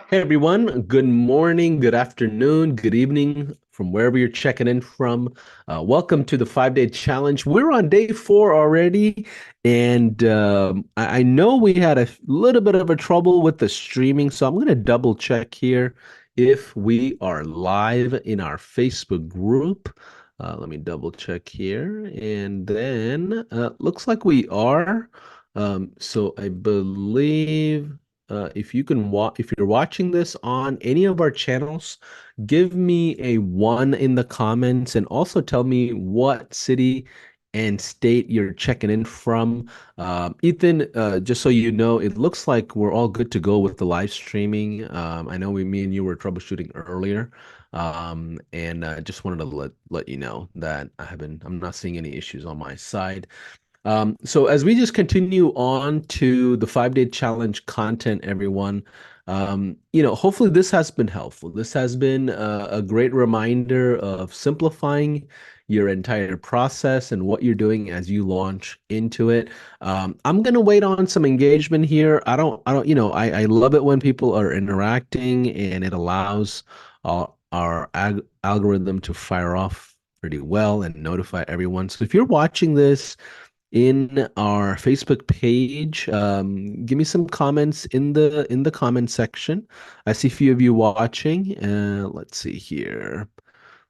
Hey everyone, good morning, good afternoon, good evening from wherever you're checking in from. Welcome to the 5 day challenge. We're on day 4 already, and I know we had a little bit of a trouble with the streaming, so I'm going to double check here if we are live in our Facebook group. Let me double check here, and then looks like we are. So I believe if you're watching this on any of our channels, give me a one in the comments and also tell me what city and state you're checking in from. Ethan, just so you know, it looks like we're all good to go with the live streaming. I know me and you were troubleshooting earlier. And just wanted to let you know that I'm not seeing any issues on my side. So as we just continue on to the 5 day challenge content, everyone, hopefully this has been helpful. This has been a great reminder of simplifying your entire process and what you're doing as you launch into it. I'm gonna wait on some engagement here. I love it when people are interacting and it allows our algorithm to fire off pretty well and notify everyone. So if you're watching this in our Facebook page. Give me some comments in the comment section. I see a few of you watching. Let's see here.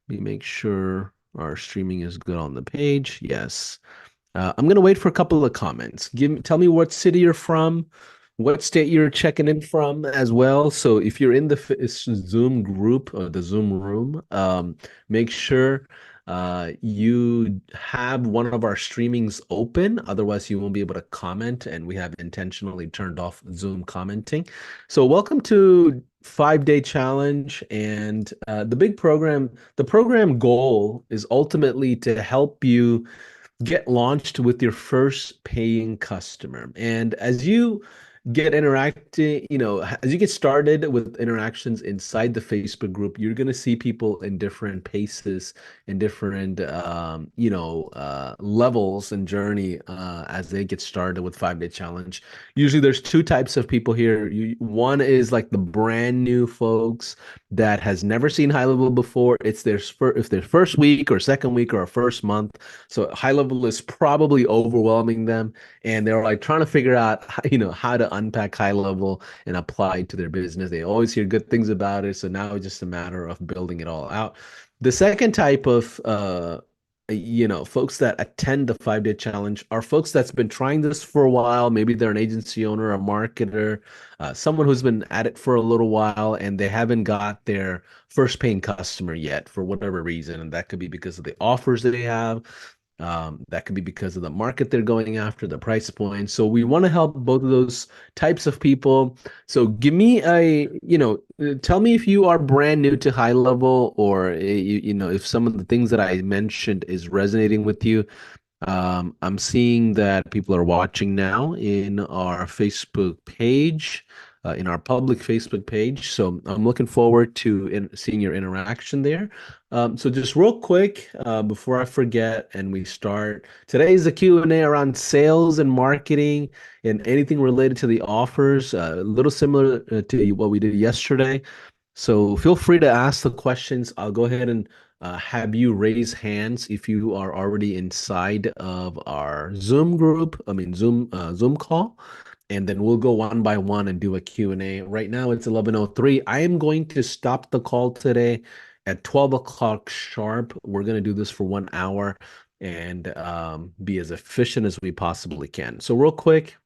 Let me make sure our streaming is good on the page. Yes. I'm gonna wait for a couple of comments. Tell me what city you're from, what state you're checking in from as well. So if you're in the Zoom group or the Zoom room, make sure you have one of our streamings open. Otherwise, you won't be able to comment, and we have intentionally turned off Zoom commenting. So welcome to 5 day challenge, and the program goal is ultimately to help you get launched with your first paying customer. And as you get interacting, as you get started with interactions inside the Facebook group, you're going to see people in different paces and different, levels and journey as they get started with 5 day challenge. Usually there's two types of people here. One is like the brand new folks that has never seen high level before. It's if their first week or second week or a first month, so high level is probably overwhelming them, and they're like trying to figure out, how to unpack high level and apply it to their business. They always hear good things about it, so now it's just a matter of building it all out. The second type of folks that attend the 5 day challenge are folks that's been trying this for a while. Maybe they're an agency owner, a marketer, someone who's been at it for a little while, and they haven't got their first paying customer yet for whatever reason. And that could be because of the offers that they have. That could be because of the market they're going after, the price point. So we want to help both of those types of people. So give me tell me if you are brand new to high level, or if some of the things that I mentioned is resonating with you. I'm seeing that people are watching now in our Facebook page, in our public Facebook page. So I'm looking forward to seeing your interaction there. So just real quick, before I forget and we start, today is a Q&A around sales and marketing and anything related to the offers, a little similar to what we did yesterday. So feel free to ask the questions. I'll go ahead and have you raise hands if you are already inside of our Zoom group, Zoom call, and then we'll go one by one and do a Q&A. Right now it's 11:03. I am going to stop the call today at 12 o'clock sharp. We're going to do this for 1 hour and be as efficient as we possibly can. So real quick,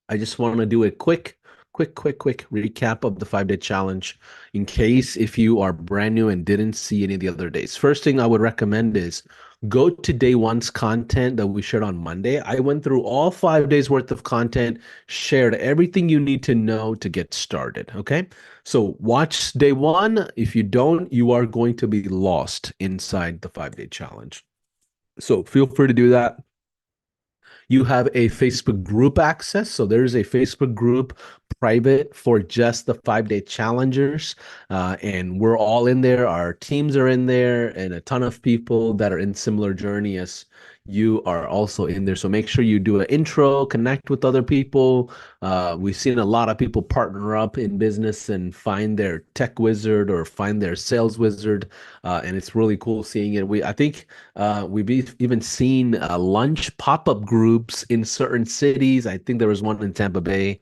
I just want to do a quick recap of the 5 day challenge in case if you are brand new and didn't see any of the other days. First thing I would recommend is go to day one's content that we shared on Monday. I went through all 5 days worth of content, shared everything you need to know to get started. Okay. So watch day one. If you don't, you are going to be lost inside the 5 day challenge. So feel free to do that. You have a Facebook group access. So there's a Facebook group private for just the 5 day challengers. And we're all in there. Our teams are in there, and a ton of people that are in similar journey as you are also in there. So make sure you do an intro, connect with other people. We've seen a lot of people partner up in business and find their tech wizard or find their sales wizard. And it's really cool seeing it. I think we've even seen lunch pop-up groups in certain cities. I think there was one in Tampa Bay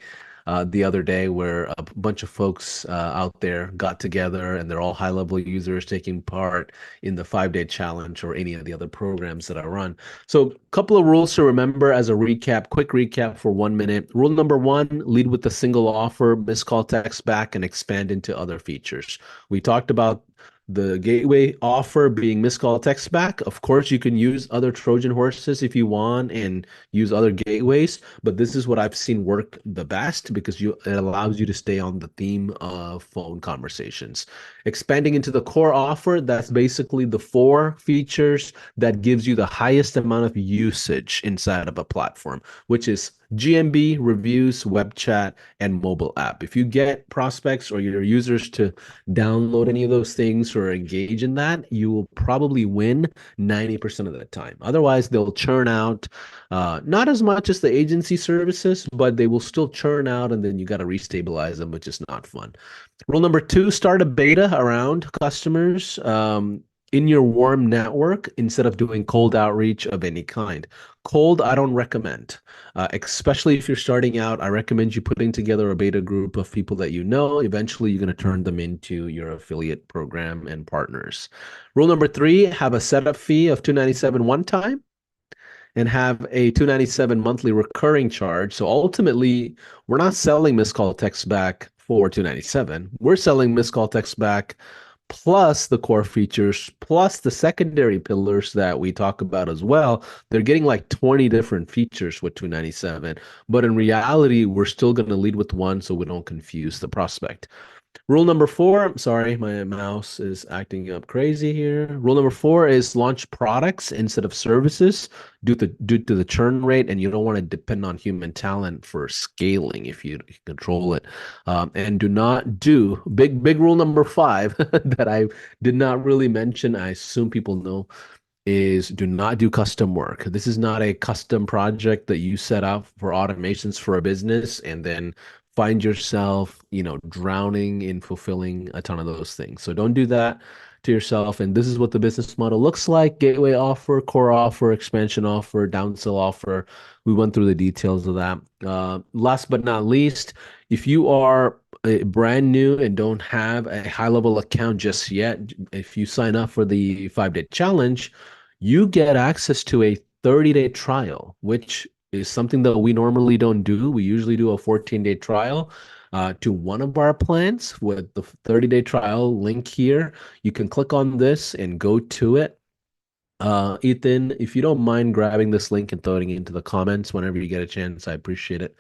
the other day where a bunch of folks out there got together, and they're all high-level users taking part in the 5 day challenge or any of the other programs that I run. So a couple of rules to remember as a recap, quick recap for 1 minute. Rule number one, lead with a single offer, miss call, text back, and expand into other features. We talked about the gateway offer being missed call, text back. Of course, you can use other Trojan horses if you want and use other gateways, but this is what I've seen work the best because it allows you to stay on the theme of phone conversations. Expanding into the core offer, that's basically the 4 features that gives you the highest amount of usage inside of a platform, which is GMB, reviews, web chat, and mobile app. If you get prospects or your users to download any of those things or engage in that, you will probably win 90% of the time. Otherwise, they'll churn out, not as much as the agency services, but they will still churn out, and then you got to restabilize them, which is not fun. Rule number two, start a beta around customers in your warm network instead of doing cold outreach of any kind. Cold, I don't recommend, especially if you're starting out. I recommend you putting together a beta group of people that you know. Eventually, you're going to turn them into your affiliate program and partners. Rule number three, have a setup fee of $297 one time and have a $297 monthly recurring charge. So ultimately, we're not selling missed call text back for $297. We're selling missed call text back plus the core features, plus the secondary pillars that we talk about as well. They're getting like 20 different features with 297, but in reality, we're still going to lead with one so we don't confuse the prospect. Rule number four, sorry, my mouse is acting up crazy here. Rule number four is launch products instead of services due to the churn rate, and you don't want to depend on human talent for scaling if you control it. And do not do big rule number five that I did not really mention. I assume people know is do not do custom work. This is not a custom project that you set up for automations for a business and then find yourself, drowning in fulfilling a ton of those things. So don't do that to yourself. And this is what the business model looks like: gateway offer, core offer, expansion offer, downsell offer. We went through the details of that. Last but not least, if you are brand new and don't have a high level account just yet, if you sign up for the 5 day challenge, you get access to a 30-day trial, which is something that we normally don't do. We usually do a 14-day trial to one of our plans with the 30-day trial link here. You can click on this and go to it. Ethan, if you don't mind grabbing this link and throwing it into the comments whenever you get a chance, I appreciate it.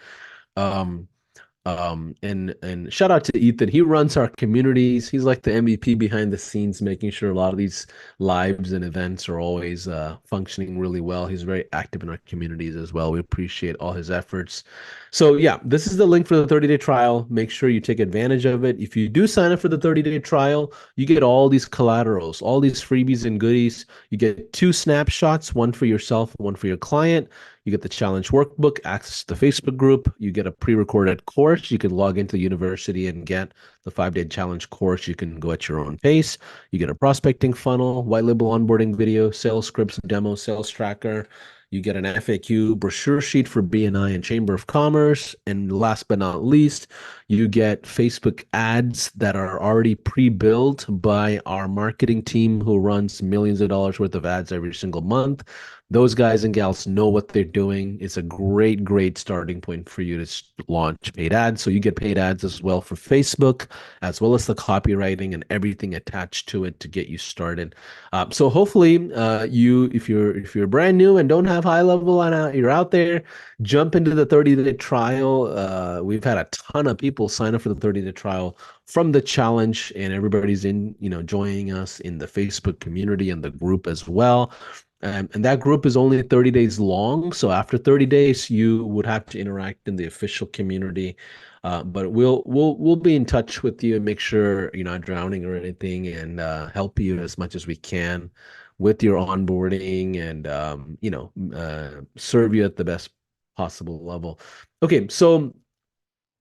And shout out to Ethan. He runs our communities. He's like the MVP behind the scenes, making sure a lot of these lives and events are always functioning really well. He's very active in our communities as well. We appreciate all his efforts. So yeah, this is the link for the 30-day trial. Make sure you take advantage of it. If you do sign up for the 30-day trial, you get all these collaterals, all these freebies and goodies. You get 2 snapshots, one for yourself, one for your client. You get the challenge workbook, access to the Facebook group. You get a pre-recorded course. You can log into the university and get the 5-day challenge course. You can go at your own pace. You get a prospecting funnel, white label onboarding video, sales scripts, demo, sales tracker. You get an FAQ brochure sheet for BNI and Chamber of Commerce. And last but not least, you get Facebook ads that are already pre-built by our marketing team who runs millions of dollars worth of ads every single month. Those guys and gals know what they're doing. It's a great starting point for you to launch paid ads. So you get paid ads as well for Facebook, as well as the copywriting and everything attached to it to get you started. So hopefully, if you're brand new and don't have high level and you're out there, jump into the 30-day trial. We've had a ton of people sign up for the 30-day trial from the challenge, and everybody's joining us in the Facebook community and the group as well. And that group is only 30 days long. So after 30 days, you would have to interact in the official community. But we'll be in touch with you and make sure you're not drowning or anything, and help you as much as we can with your onboarding, and serve you at the best possible level. Okay, so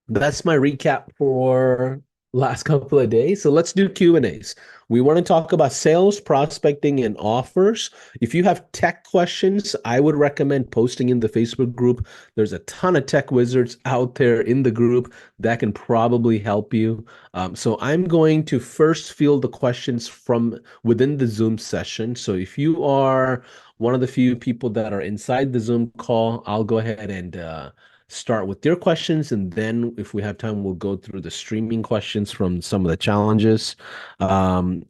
that's my recap for last couple of days. So let's do Q&As. We want to talk about sales, prospecting, and offers. If you have tech questions, I would recommend posting in the Facebook group. There's a ton of tech wizards out there in the group that can probably help you. So I'm going to first field the questions from within the Zoom session. So if you are one of the few people that are inside the Zoom call, I'll go ahead and start with your questions, and then if we have time, we'll go through the streaming questions from some of the challenges. And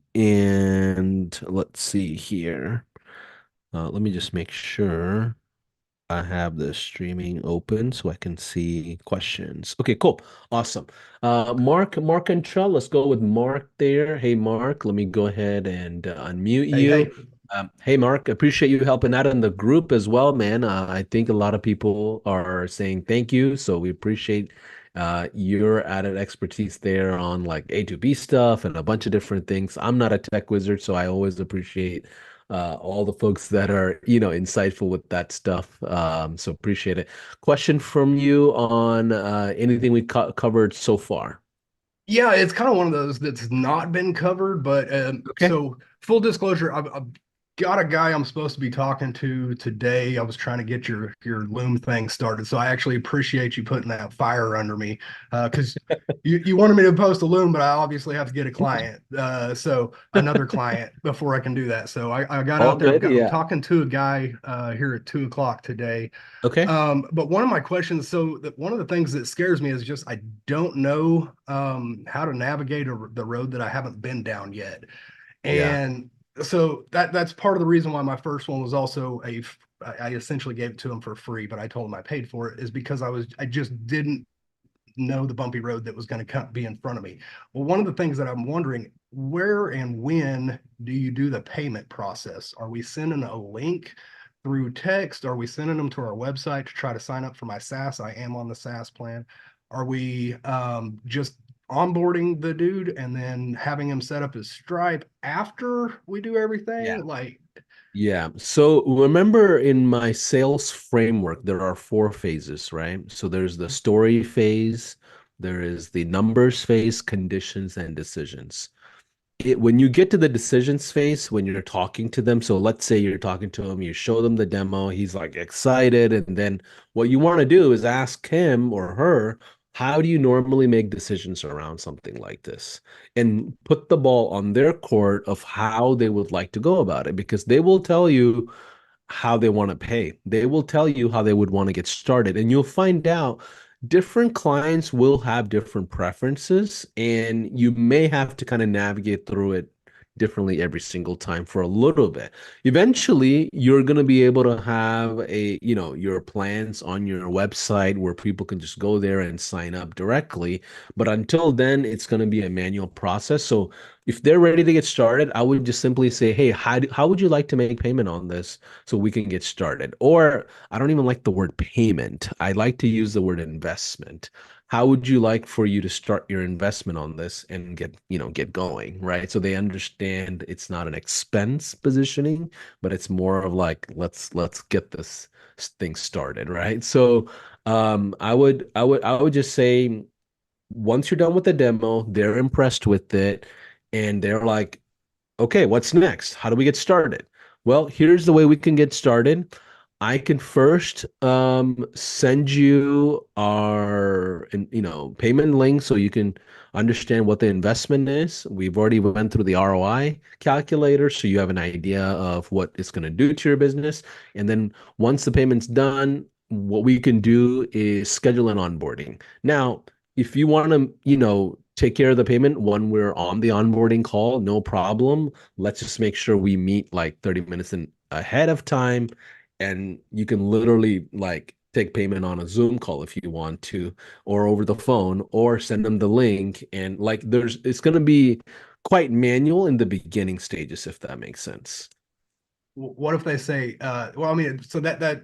let's see here. Let me just make sure I have the streaming open so I can see questions. Okay, cool. Awesome. Mark and Trell, let's go with Mark there. Hey, Mark, let me go ahead and unmute Hey, you. hey. Hey, Mark, appreciate you helping out in the group as well, man. I think a lot of people are saying thank you, so we appreciate your added expertise there on like A2B stuff and a bunch of different things. I'm not a tech wizard, so I always appreciate all the folks that are, insightful with that stuff. So appreciate it. Question from you on anything we covered so far. Yeah, it's kind of one of those that's not been covered, but Okay. so full disclosure, I've got a guy I'm supposed to be talking to today. I was trying to get your Loom thing started, so I actually appreciate you putting that fire under me because you wanted me to post a Loom, but I obviously have to get a client, so another client before I can do that. So I got All out there. good. I'm Yeah. talking to a guy here at 2 o'clock today. Okay. But one of my questions, one of the things that scares me is just I don't know how to navigate the road that I haven't been down yet. Yeah. And so that's part of the reason why my first one was also I essentially gave it to him for free, but I told him I paid for it is because I just didn't know the bumpy road that was going to be in front of me. Well, one of the things that I'm wondering, where and when do you do the payment process? Are we sending a link through text? Are we sending them to our website to try to sign up for my SaaS? I am on the SaaS plan. Are we just onboarding the dude and then having him set up his Stripe after we do Yeah. everything? Like, Yeah. So remember in my sales framework, there are four phases, right? So there's the story phase, there is the numbers phase, conditions, and decisions. When you get to the decisions phase, when you're talking to them, so let's say you're talking to him, you show them the demo, he's like excited, and then what you want to do is ask him or her, how do you normally make decisions around something like this? And put the ball on their court of how they would like to go about it, because they will tell you how they want to pay. They will tell you how they would want to get started. And you'll find out different clients will have different preferences, and you may have to kind of navigate through it differently every single time for a little bit. Eventually, you're going to be able to have your plans on your website where people can just go there and sign up directly. But until then, it's going to be a manual process. So if they're ready to get started, I would just simply say, hey, how would you like to make payment on this so we can get started? Or I don't even like the word payment. I like to use the word investment. How would you like for you to start your investment on this and get going, right? So they understand it's not an expense positioning, but it's more of like let's get this thing started, right? So I would just say once you're done with the demo, they're impressed with it and they're like, okay, what's next? How do we get started? Well, here's the way we can get started. I can first send you our payment link so you can understand what the investment is. We've already went through the ROI calculator, so you have an idea of what it's going to do to your business. And then once the payment's done, what we can do is schedule an onboarding. Now, if you want to, take care of the payment when we're on the onboarding call, no problem. Let's just make sure we meet like 30 minutes ahead of time, and you can literally like take payment on a Zoom call if you want to, or over the phone, or send them the link. And like it's going to be quite manual in the beginning stages, if that makes sense. what if they say, well, I mean, so that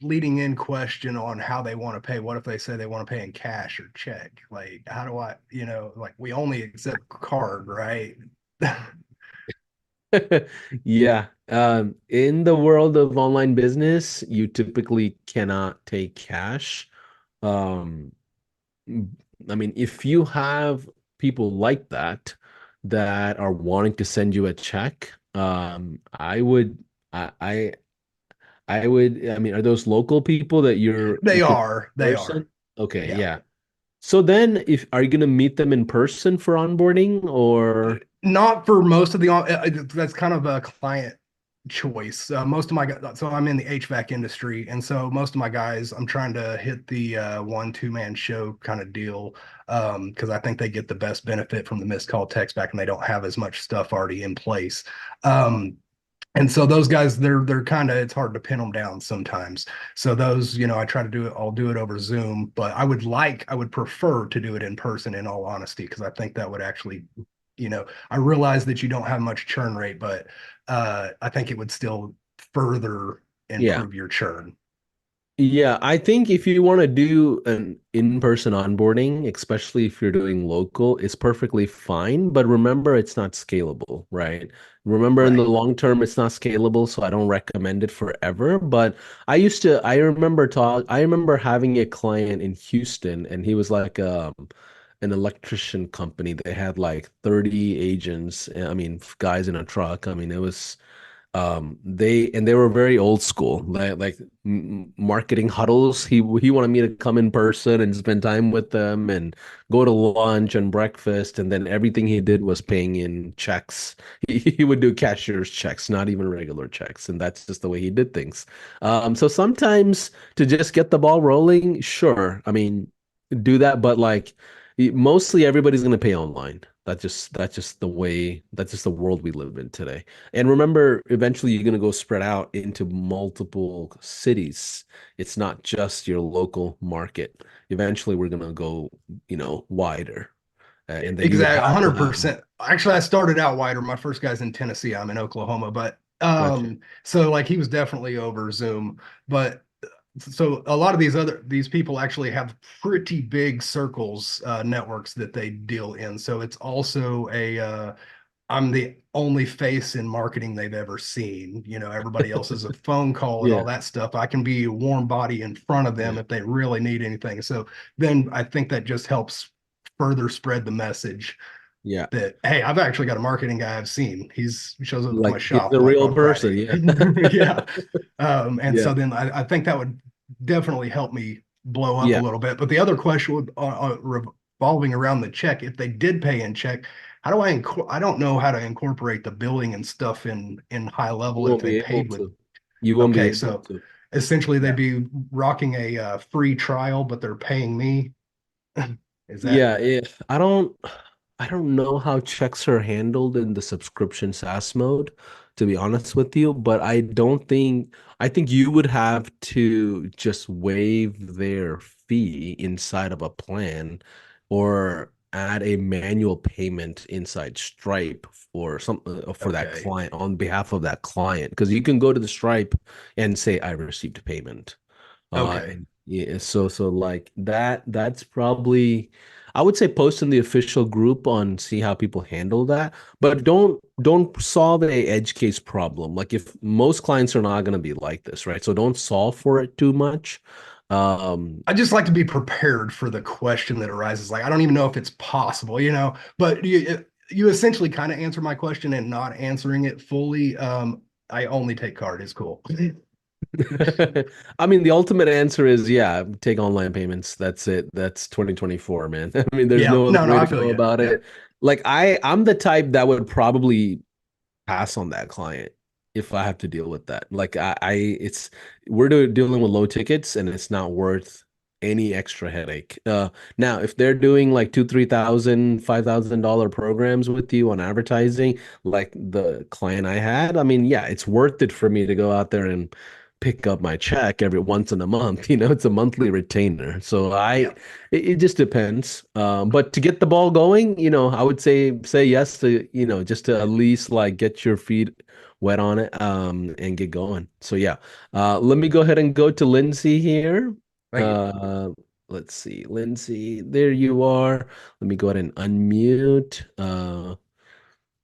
leading in question on how they want to pay. What if they say they want to pay in cash or check? Like, how do I, like we only accept card, right? Yeah. In the world of online business, you typically cannot take cash. Um, I mean, if you have people like that that are wanting to send you a check, I, I mean, are those local people that They you could are, they are. person? Okay, Yeah. yeah. So then if are you gonna meet them in person for onboarding or Not for most of the, that's kind of a client choice. Most of my guys, so I'm in the HVAC industry, and so most of my guys, I'm trying to hit the one two man show kind of deal, because I think they get the best benefit from the missed call text back, and they don't have as much stuff already in place. Um, and so those guys, they're kind of, it's hard to pin them down sometimes. So those, I try to do it. I'll do it over Zoom, but I would prefer to do it in person. In all honesty, because I think that would actually, I realize that you don't have much churn rate, but I think it would still further yeah. improve your churn. Yeah, I think if you want to do an in-person onboarding, especially if you're doing local, it's perfectly fine. But remember, it's not scalable, right? Remember, in the Right. long term, it's not scalable, so I don't recommend it forever. But I remember having a client in Houston, and he was like an electrician company. They had like 30 agents, I mean, guys in a truck. I mean, it was they were very old school, like marketing huddles. He wanted me to come in person and spend time with them and go to lunch and breakfast, and then everything he did was paying in checks. He would do cashier's checks, not even regular checks, and that's just the way he did things. So sometimes to just get the ball rolling, sure, I mean, do that, but like mostly everybody's going to pay online. That's just the world we live in today. And remember, eventually you're going to go spread out into multiple cities. It's not just your local market. Eventually we're going to go, wider. And then you would Exactly, have to have 100%. Actually, I started out wider. My first guy's in Tennessee. I'm in Oklahoma, but gotcha. so like he was definitely over Zoom. But so a lot of these people actually have pretty big circles, networks that they deal in. So it's also I'm the only face in marketing they've ever seen. Everybody else is a phone call and all Yeah. that stuff. I can be a warm body in front of them Yeah. if they really need anything. So then I think that just helps further spread the message Yeah. that, hey, I've actually got a marketing guy I've seen. He shows up to my Like he's shop a like real on person. Friday. Yeah. Yeah. And Yeah. so then I think that would definitely help me blow up a Yeah. little bit. But the other question would, revolving around the check, if they did pay in check, how do I don't know how to incorporate the billing and stuff in high You level if won't they be able paid with. to. You won't be Okay, able so to. essentially they'd Yeah. be rocking a free trial, but they're paying me. Is that Yeah, I don't know how checks are handled in the subscription SaaS mode, to be honest with you, but I think you would have to just waive their fee inside of a plan or add a manual payment inside Stripe for for that okay? client on behalf of that client. Because you can go to the Stripe and say I received payment. Okay. And yeah, so like that's probably I would say post in the official group on see how people handle that, but don't solve a edge case problem. Like if most clients are not going to be like this, right? So don't solve for it too much. Um, I just like to be prepared for the question that arises. Like, I don't even know if it's possible, but you essentially kind of answer my question and not answering it fully. I only take card is cool. I mean, the ultimate answer is yeah, take online payments. That's it. That's 2024, man. I mean, there's Yeah, no other no, way I to feel go you. about Yeah. it. Like I'm the type that would probably pass on that client if I have to deal with that. Like we're dealing with low tickets and it's not worth any extra headache. Now if they're doing like two, 3,000, $5,000 programs with you on advertising, like the client I had, I mean, yeah, it's worth it for me to go out there and pick up my check every once in a month. It's a monthly retainer. So Yeah. it just depends. But to get the ball going, I would say yes to, just to at least like get your feet wet on it and get going. So yeah, let me go ahead and go to Lindsay here. Thank you. Uh, let's see, Lindsay, there you are. Let me go ahead and unmute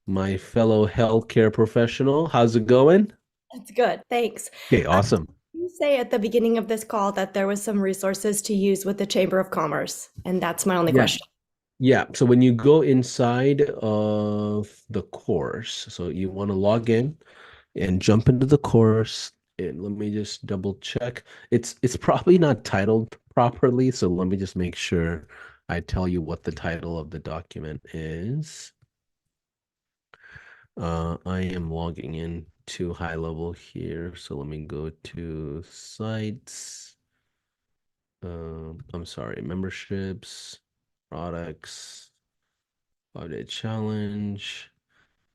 my fellow healthcare professional. How's it going? That's good. Thanks. Okay, awesome. You say at the beginning of this call that there was some resources to use with the Chamber of Commerce, and that's my only Yeah. question. Yeah, so when you go inside of the course, so you want to log in and jump into the course, and let me just double check. It's probably not titled properly, so let me just make sure I tell you what the title of the document is. I am logging in to high level here, so let me go to sites. I'm sorry, memberships, products, 5-day challenge.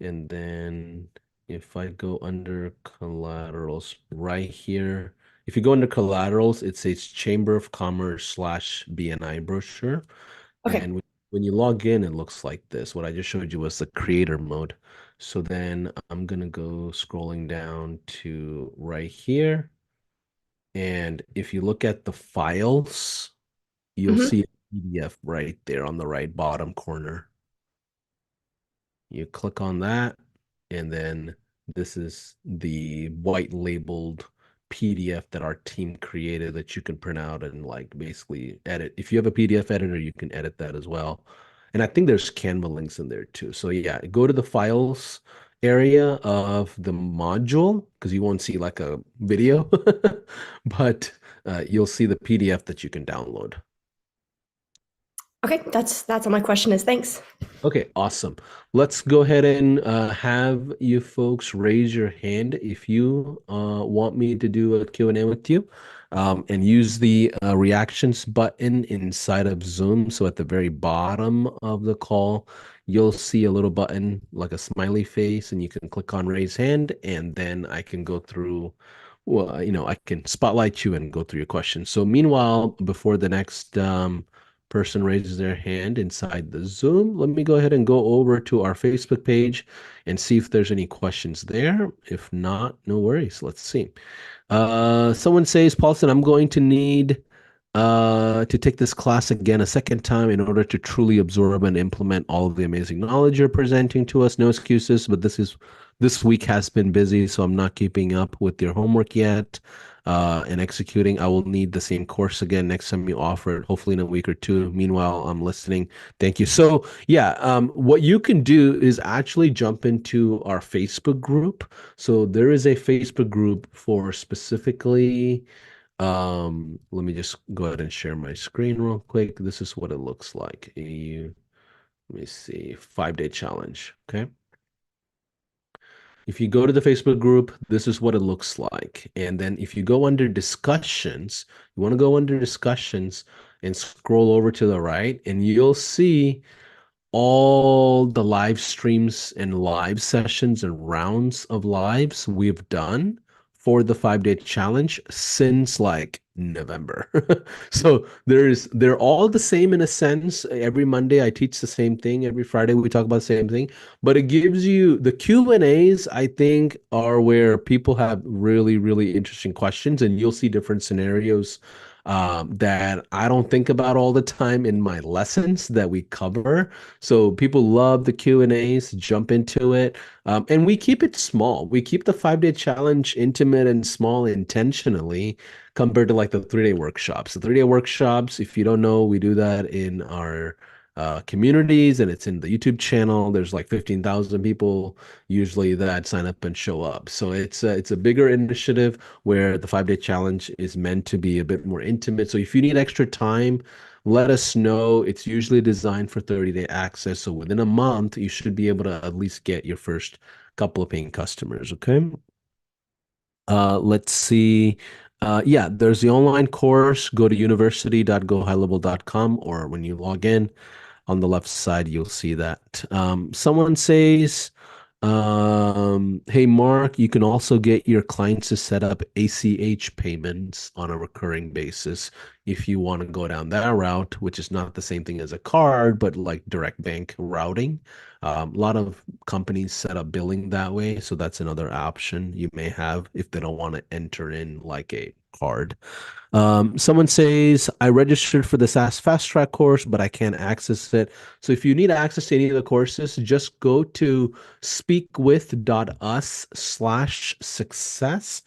And then if I go under collaterals right here, if you go under collaterals, it says Chamber of Commerce slash BNI brochure. Okay. And when you log in, it looks like this. What I just showed you was the creator mode. So then I'm gonna go scrolling down to right here. And if you look at the files, you'll Mhm. see a PDF right there on the right bottom corner. You click on that, and then this is the white labeled PDF that our team created that you can print out and like basically edit. If you have a PDF editor, you can edit that as well. And I think there's Canva links in there too. So yeah, go to the files area of the module because you won't see like a video, but you'll see the PDF that you can download. Okay, that's all my question is. Thanks. Okay, awesome. Let's go ahead and have you folks raise your hand if you want me to do a Q&A with you, and use the reactions button inside of Zoom. So at the very bottom of the call, you'll see a little button like a smiley face, and you can click on raise hand, and then I can go through, well, I can spotlight you and go through your questions. So meanwhile, before the next person raises their hand inside the Zoom, let me go ahead and go over to our Facebook page and see if there's any questions there. If not, no worries. Let's see. Someone says, Paulson, I'm going to need to take this class again a second time in order to truly absorb and implement all of the amazing knowledge you're presenting to us. No excuses, but this week has been busy, so I'm not keeping up with your homework yet and executing. I will need the same course again next time you offer it, hopefully in a week or two. Meanwhile, I'm listening. Thank you. So yeah, what you can do is actually jump into our Facebook group. So there is a Facebook group for specifically, let me just go ahead and share my screen real quick. This is what it looks like. Let me see, 5-day challenge. Okay. If you go to the Facebook group, this is what it looks like. And then if you go under discussions, you want to go under discussions and scroll over to the right, and you'll see all the live streams and live sessions and rounds of lives we've done for the 5-day challenge since like November. So they're all the same in a sense. Every Monday I teach the same thing. Every Friday we talk about the same thing, but it gives you the Q&As, I think, are where people have really, really interesting questions, and you'll see different scenarios that I don't think about all the time in my lessons that we cover. So people love the Q&As, jump into it. And we keep it small. We keep the 5-day challenge intimate and small intentionally compared to like the 3-day workshops. The 3-day workshops, if you don't know, we do that in our communities, and it's in the YouTube channel. There's like 15,000 people usually that sign up and show up. So it's a bigger initiative where the 5-day challenge is meant to be a bit more intimate. So if you need extra time, let us know. It's usually designed for 30-day access. So within a month, you should be able to at least get your first couple of paying customers. Okay. Let's see. Yeah, there's the online course. Go to university.gohighlevel.com, or when you log in on the left side, you'll see that. Someone says, Hey Mark, you can also get your clients to set up ACH payments on a recurring basis if you want to go down that route, which is not the same thing as a card, but like direct bank routing. A lot of companies set up billing that way, so that's another option you may have if they don't want to enter in like a card. Someone says, I registered for the SAS Fast Track course, but I can't access it. So if you need access to any of the courses, just go to speakwith.us/success.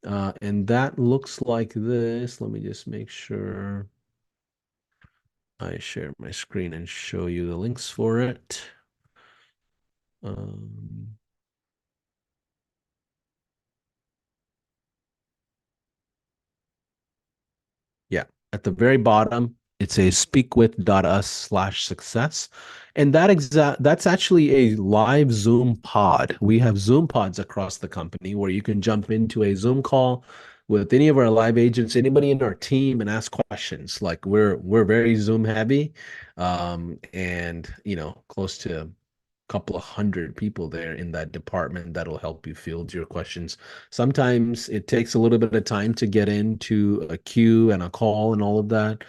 And that looks like this. Let me just make sure I share my screen and show you the links for it. Um, Yeah, at the very bottom, it says speakwith.us/success. And that's actually a live Zoom pod. We have Zoom pods across the company where you can jump into a Zoom call with any of our live agents, anybody in our team, and ask questions. Like we're very Zoom heavy, and close to couple of hundred people there in that department that'll help you field your questions. Sometimes it takes a little bit of time to get into a queue and a call and all of that.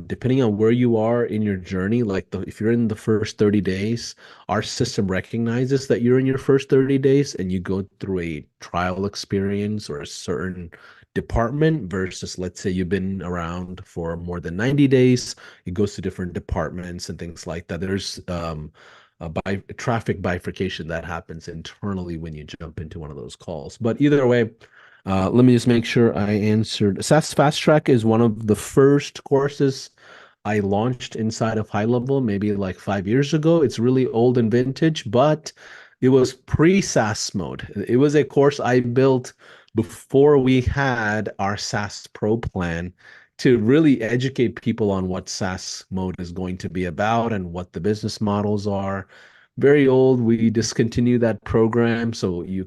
Depending on where you are in your journey, like if you're in the first 30 days, our system recognizes that you're in your first 30 days and you go through a trial experience or a certain department versus, let's say, you've been around for more than 90 days, it goes to different departments and things like that. There's traffic bifurcation that happens internally when you jump into one of those calls. But either way, let me just make sure I answered. SAS Fast Track is one of the first courses I launched inside of High Level, maybe like 5 years ago. It's really old and vintage, but it was pre-SAS mode. It was a course I built before we had our SAS Pro plan to really educate people on what SAS mode is going to be about and what the business models are. Very old. We discontinued that program, so we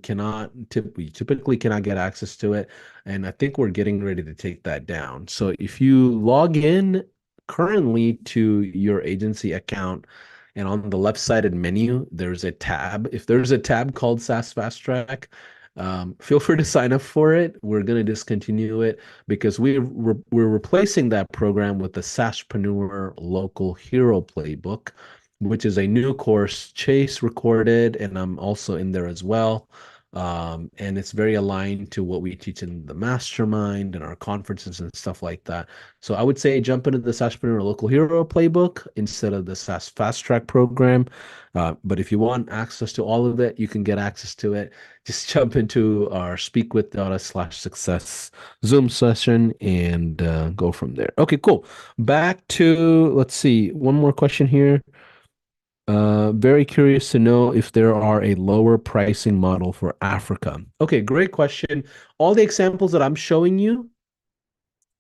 typically cannot get access to it. And I think we're getting ready to take that down. So if you log in currently to your agency account, and on the left-sided menu, there's a tab. If there's a tab called SAS Fast Track, feel free to sign up for it. We're going to discontinue it because we're replacing that program with the SaaSpreneur Local Hero Playbook, which is a new course Chase recorded, and I'm also in there as well. And it's very aligned to what we teach in the mastermind and our conferences and stuff like that. So I would say jump into the SaaSpreneur Local Hero Playbook instead of the SaaS Fast Track program. But if you want access to all of it, you can get access to it. Just jump into our Speak with Data/Success Zoom session and go from there. Okay, cool. Back to, let's see, one more question here. Very curious to know if there are a lower pricing model for Africa. Okay, great question. All the examples that I'm showing you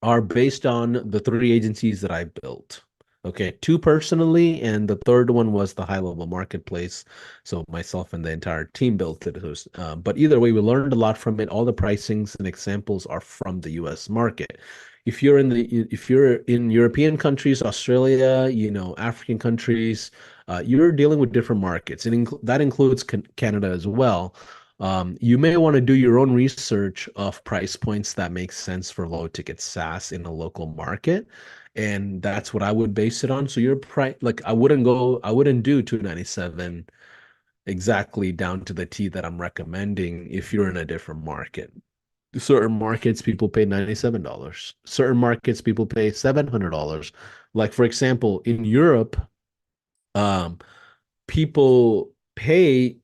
are based on the three agencies that I built. Okay, two personally, and the third one was the high level marketplace. So myself and the entire team built it. But either way, we learned a lot from it. All the pricings and examples are from the US market. If you're in European countries, Australia, African countries, you're dealing with different markets, and that includes Canada as well. You may want to do your own research of price points that make sense for low ticket SaaS in a local market. And that's what I would base it on. So your price, like I wouldn't do 297 exactly down to the T that I'm recommending if you're in a different market. Certain markets people pay $97. Certain markets people pay $700. Like for example, in Europe, um, people pay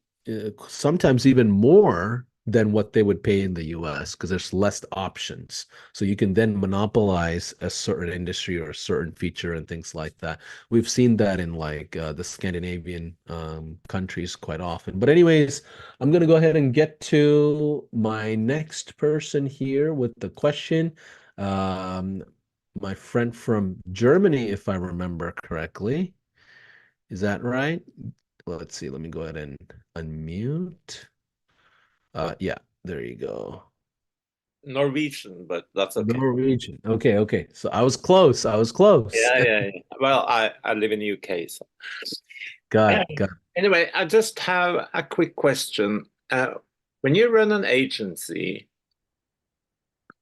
sometimes even more than what they would pay in the US because there's less options. So you can then monopolize a certain industry or a certain feature and things like that. We've seen that in like the Scandinavian countries quite often. But anyways, I'm going to go ahead and get to my next person here with the question. Um, my friend from Germany, if I remember correctly. Is that right? Well, let's see. Let me go ahead and unmute. Yeah, there you go. Norwegian, but that's okay. Norwegian. Okay. So I was close. Yeah. Well, I live in the UK, so. Got it. Anyway, I just have a quick question. When you run an agency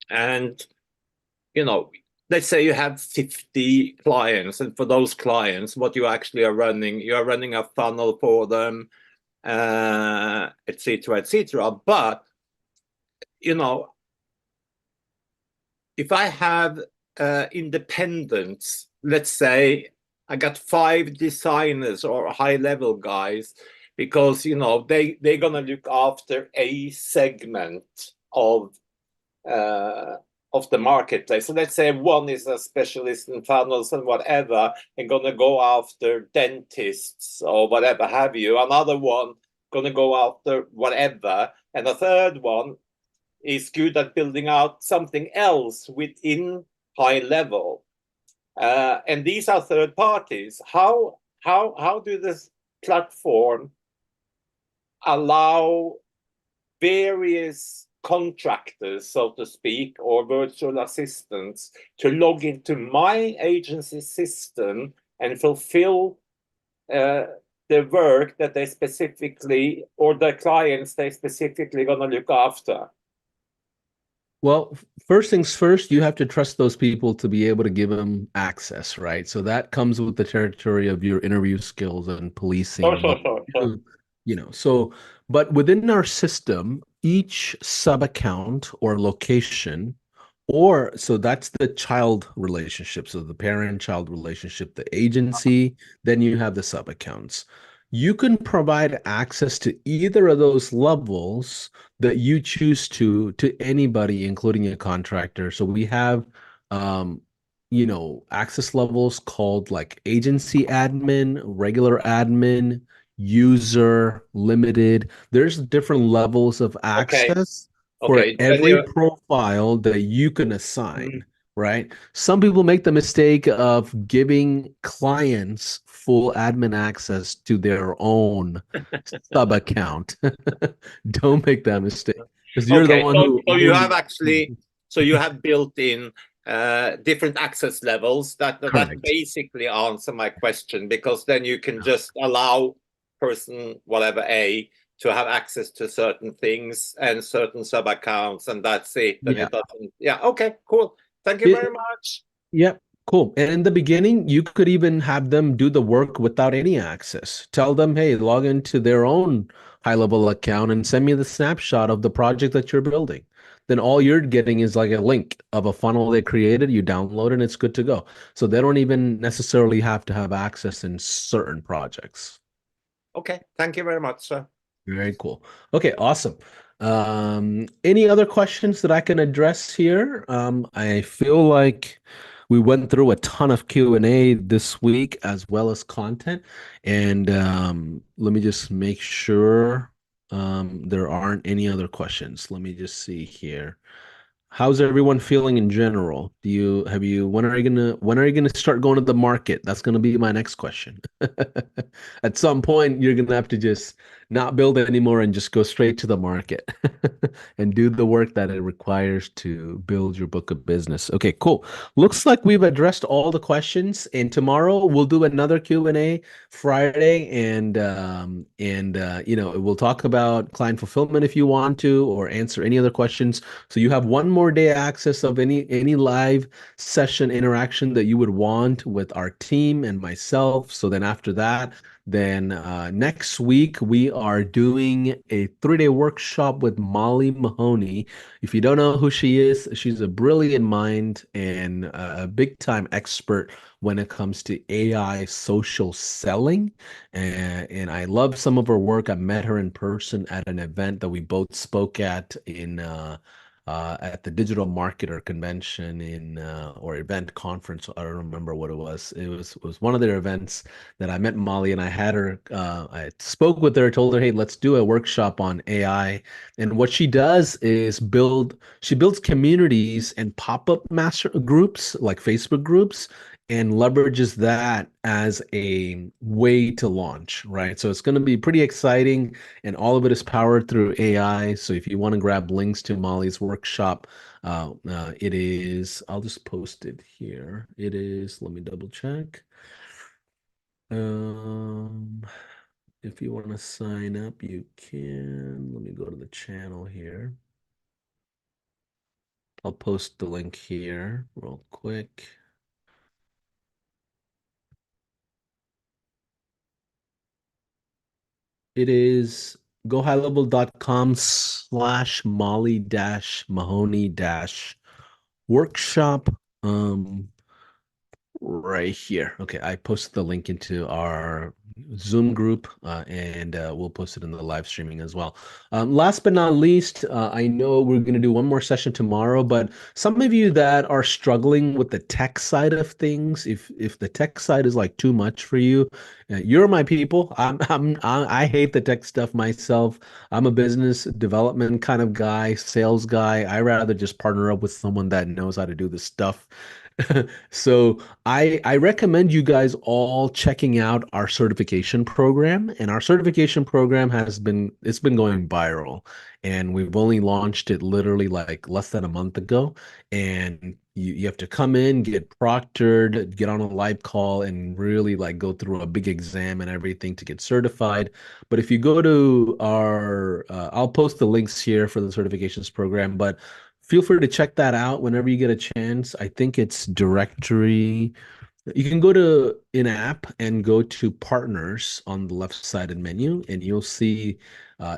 and, let's say you have 50 clients, and for those clients, what you actually are running, you are running a funnel for them, etc., etc. But, if I have independents, let's say I got 5 designers or high-level guys, because they're gonna look after a segment of the marketplace. So let's say one is a specialist in funnels and whatever, and gonna go after dentists or whatever have you. Another one gonna go after whatever, and a third one is good at building out something else within high level. And these are third parties. How do this platform allow various contractors, so to speak, or virtual assistants to log into my agency system and fulfill the work that they specifically, or the clients they specifically gonna look after? Well, first things first, you have to trust those people to be able to give them access, right? So that comes with the territory of your interview skills and policing. Sure. But within our system, each sub account or location, so that's the child relationship. So the parent-child relationship, the agency, then you have the sub accounts. You can provide access to either of those levels that you choose to anybody, including a contractor. So we have, access levels called like agency admin, regular admin, user, limited. There's different levels of access for every profile that you can assign, right? Some people make the mistake of giving clients full admin access to their own sub account. Don't make that mistake, because you're the one who. So you have actually, you have built in different access levels that basically answer my question, because then you can just allow person whatever A to have access to certain things and certain sub accounts, and that's it. And it doesn't. Yeah. Okay. Cool. Thank you very much. Yep. Cool. And in the beginning, you could even have them do the work without any access. Tell them, hey, log into their own high-level account and send me the snapshot of the project that you're building. Then all you're getting is like a link of a funnel they created. You download it and it's good to go. So they don't even necessarily have to have access in certain projects. Okay. Thank you very much, sir. Very cool. Okay, awesome. Any other questions that I can address here? I feel like we went through a ton of Q&A this week, as well as content. And let me just make sure there aren't any other questions. Let me just see here. How's everyone feeling in general? When are you gonna start going to the market? That's gonna be my next question. At some point, you're gonna have to just not build it anymore and just go straight to the market and do the work that it requires to build your book of business. Okay, cool. Looks like we've addressed all the questions, and tomorrow we'll do another Q&A Friday, and we'll talk about client fulfillment if you want to, or answer any other questions. So you have one more day access of any live session interaction that you would want with our team and myself. So then after that, next week we are doing a 3-day workshop with Molly Mahoney. If you don't know who she is, she's a brilliant mind and a big time expert when it comes to AI social selling. And I love some of her work. I met her in person at an event that we both spoke at at the Digital Marketer Convention or event conference. I don't remember what it was. It was one of their events that I met Molly, and I had her. I spoke with her, told her, hey, let's do a workshop on AI. And what she does is she builds communities and pop-up master groups, like Facebook groups, and leverages that as a way to launch, right? So it's going to be pretty exciting, and all of it is powered through AI. So if you want to grab links to Molly's workshop, it is, I'll just post it here. It is, let me double check. If you want to sign up, you can. Let me go to the channel here. I'll post the link here real quick. It is gohighlevel.com/Molly-Mahoney-workshop. Right here. Okay, I posted the link into our Zoom group, and we'll post it in the live streaming as well. Last but not least, I know we're going to do one more session tomorrow, but some of you that are struggling with the tech side of things, if the tech side is like too much for you, you're my people. I hate the tech stuff myself. I'm a business development kind of guy, sales guy. I rather just partner up with someone that knows how to do this stuff. So I recommend you guys all checking out our certification program. And our certification program it's been going viral. And we've only launched it literally like less than a month ago. And you have to come in, get proctored, get on a live call, and really like go through a big exam and everything to get certified. But if you go to our, I'll post the links here for the certifications program, but feel free to check that out whenever you get a chance. I think it's directory. You can go to in-app and go to partners on the left-sided menu, and you'll see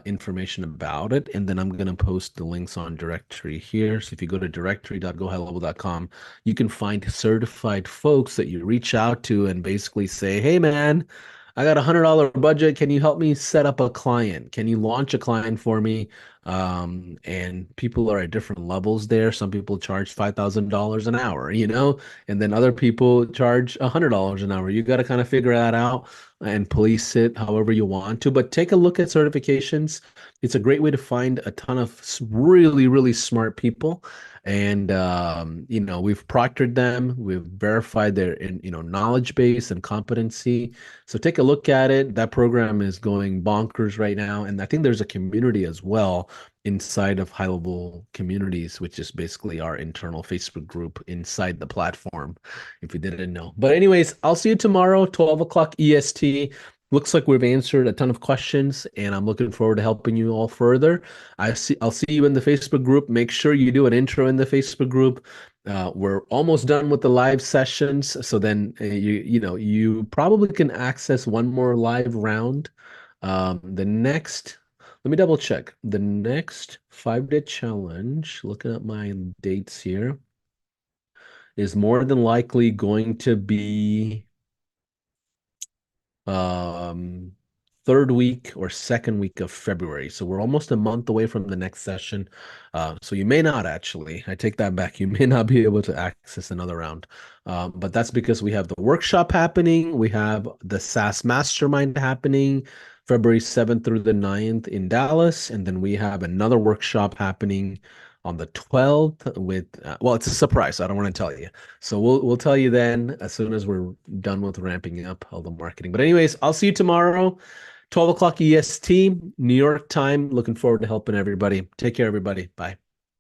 information about it. And then I'm going to post the links on directory here. So if you go to directory.gohighlevel.com, you can find certified folks that you reach out to and basically say, hey, man, I got $100 budget. Can you help me set up a client? Can you launch a client for me? And people are at different levels there. Some people charge $5,000 an hour, and then other people charge $100 an hour. You got to kind of figure that out and police it however you want to. But take a look at certifications. It's a great way to find a ton of really, really smart people. And we've proctored them, we've verified their knowledge base and competency. So take a look at it. That program is going bonkers right now. And I think there's a community as well inside of High Level Communities, which is basically our internal Facebook group inside the platform, if you didn't know. But anyways, I'll see you tomorrow, 12 o'clock EST. Looks like we've answered a ton of questions, and I'm looking forward to helping you all further. I'll see you in the Facebook group. Make sure you do an intro in the Facebook group. We're almost done with the live sessions, so then you probably can access one more live round. Let me double check. The next 5-day challenge, looking at my dates here, is more than likely going to be third week or second week of February. So we're almost a month away from the next session. So you may not actually, I take that back. You may not be able to access another round. But that's because we have the workshop happening. We have the SaaS Mastermind happening February 7th through the 9th in Dallas. And then we have another workshop happening on the 12th with, it's a surprise. I don't want to tell you. So we'll tell you then as soon as we're done with ramping up all the marketing. But anyways, I'll see you tomorrow, 12 o'clock EST, New York time. Looking forward to helping everybody. Take care, everybody. Bye.